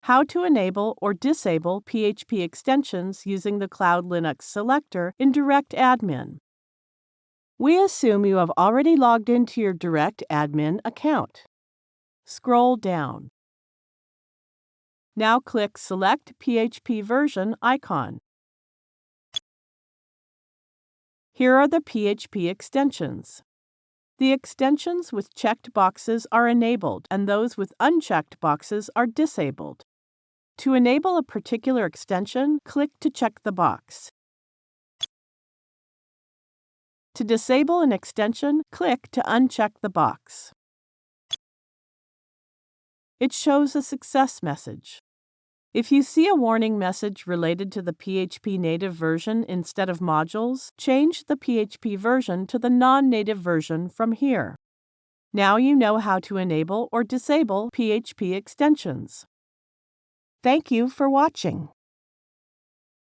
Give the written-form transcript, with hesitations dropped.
How to enable or disable PHP extensions using the CloudLinux Selector in DirectAdmin. We assume you have already logged into your DirectAdmin account. Scroll down. Now click Select PHP Version icon. Here are the PHP extensions. The extensions with checked boxes are enabled and those with unchecked boxes are disabled. To enable a particular extension, click to check the box. To disable an extension, click to uncheck the box. It shows a success message. If you see a warning message related to the PHP native version instead of modules, change the PHP version to the non-native version from here. Now you know how to enable or disable PHP extensions. Thank you for watching.